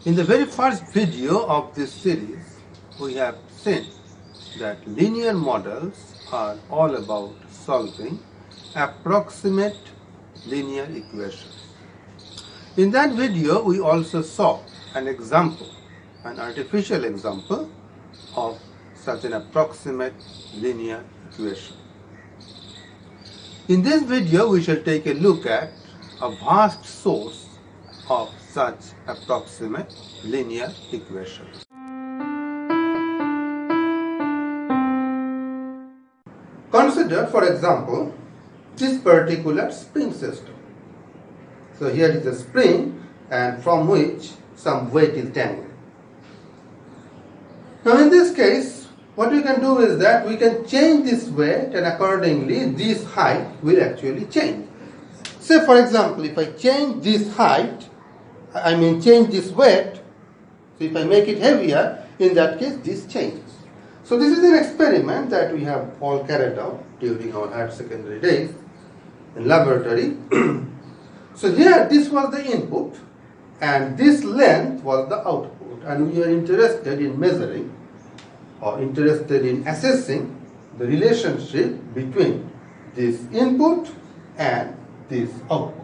In the very first video of this series, we have seen that linear models are all about solving approximate linear equations. In that video, we also saw an example, an artificial example of such an approximate linear equation. In this video, we shall take a look at a vast source of such approximate linear equations. Consider, for example, this particular spring system. So here is a spring and from which some weight is dangling. Now in this case, what we can do is that we can change this weight and accordingly this height will actually change. Say for example, if I change this height, change this weight, so if I make it heavier, in that case this changes. So this is an experiment that we have all carried out during our higher secondary days in laboratory. So here this was the input and this length was the output, and we are interested in measuring or interested in assessing the relationship between this input and this output.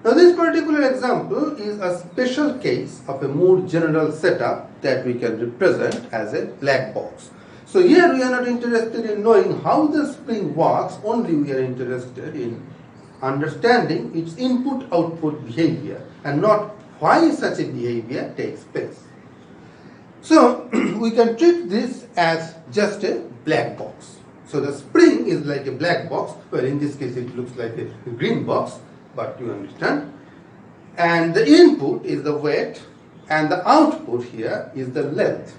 Now this particular example is a special case of a more general setup that we can represent as a black box. So here we are not interested in knowing how the spring works, only we are interested in understanding its input-output behavior and not why such a behavior takes place. So we can treat this as just a black box. So the spring is like a black box, well in this case it looks like a green box, but you understand. And the input is the weight and the output here is the length.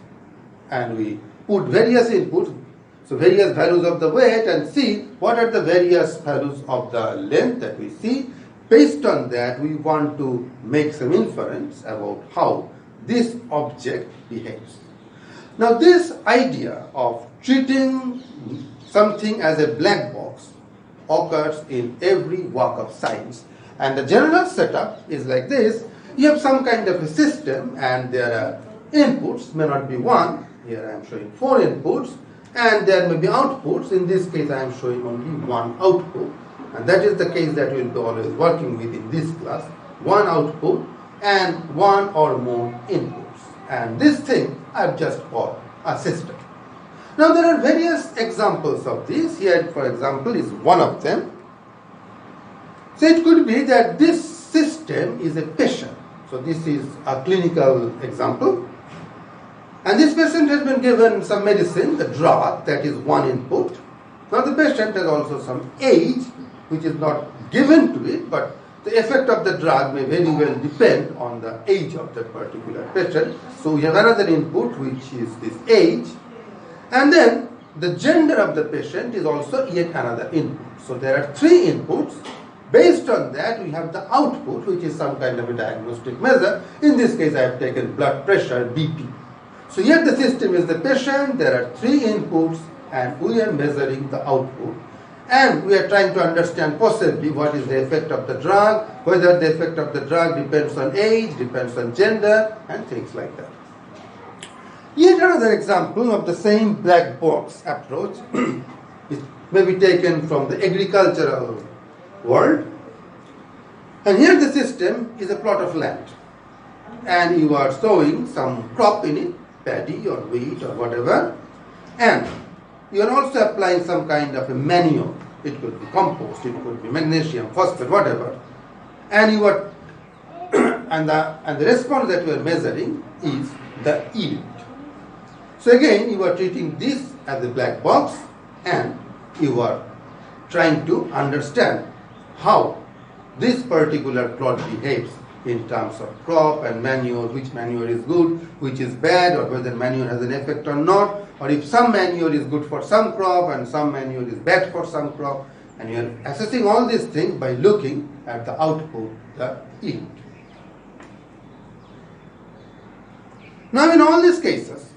And we put various inputs, so various values of the weight, and see what are the various values of the length that we see. Based on that, we want to make some inference about how this object behaves. Now this idea of treating something as a black box occurs in every walk of science, and the general setup is like this. You have some kind of a system and there are inputs, may not be one, here I am showing 4 inputs, and there may be outputs. In this case I am showing only one output, and that is the case that we will be always working with in this class. One output and one or more inputs, and this thing I have just called a system. Now there are various examples of this. Here for example is one of them. So it could be that this system is a patient. So this is a clinical example. And this patient has been given some medicine, the drug, that is one input. Now the patient has also some age, which is not given to it, but the effect of the drug may very well depend on the age of that particular patient. So we have another input, which is this age. And then the gender of the patient is also yet another input. So there are 3 inputs. Based on that, we have the output, which is some kind of a diagnostic measure. In this case, I have taken blood pressure, BP. So here the system is the patient, there are 3 inputs, and we are measuring the output. And we are trying to understand possibly what is the effect of the drug, whether the effect of the drug depends on age, depends on gender, and things like that. Yet another example of the same black box approach may be taken from the agricultural world. And here the system is a plot of land. And you are sowing some crop in it, paddy or wheat or whatever. And you are also applying some kind of a manure. It could be compost, it could be magnesium, phosphate, whatever. And you are and the response that you are measuring is the yield. So again, you are treating this as a black box and you are trying to understand how this particular plot behaves in terms of crop and manure, which manure is good, which is bad, or whether manure has an effect or not, or if some manure is good for some crop and some manure is bad for some crop. And you are assessing all these things by looking at the output, the yield. Now in all these cases,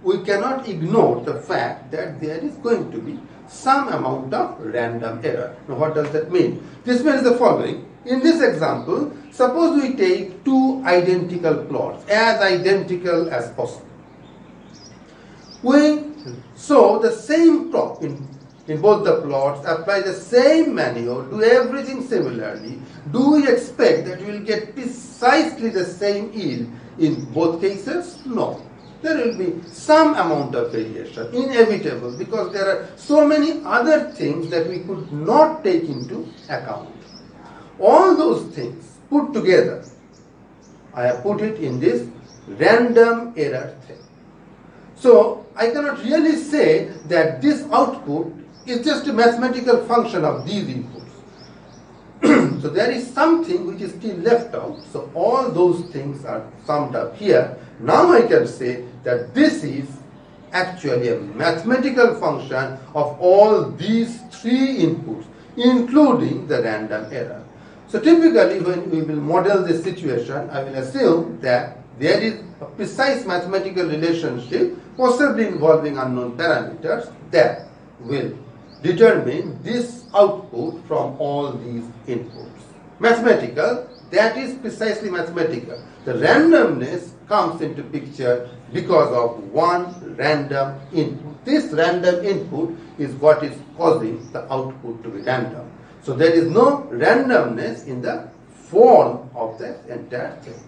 we cannot ignore the fact that there is going to be some amount of random error. Now what does that mean? This means the following. In this example, suppose we take two identical plots, as identical as possible. We show the same crop in both the plots, apply the same manure, do everything similarly. Do we expect that we will get precisely the same yield in both cases? No. There will be some amount of variation, inevitable, because there are so many other things that we could not take into account. All those things put together, I have put it in this random error thing. So I cannot really say that this output is just a mathematical function of these inputs. So there is something which is still left out. So all those things are summed up here. Now I can say that this is actually a mathematical function of all these three inputs, including the random error. So typically when we will model this situation, I will assume that there is a precise mathematical relationship, possibly involving unknown parameters, that will determine this output from all these inputs. Mathematical, that is precisely mathematical. The randomness comes into picture because of one random input. This random input is what is causing the output to be random. So there is no randomness in the form of the entire thing.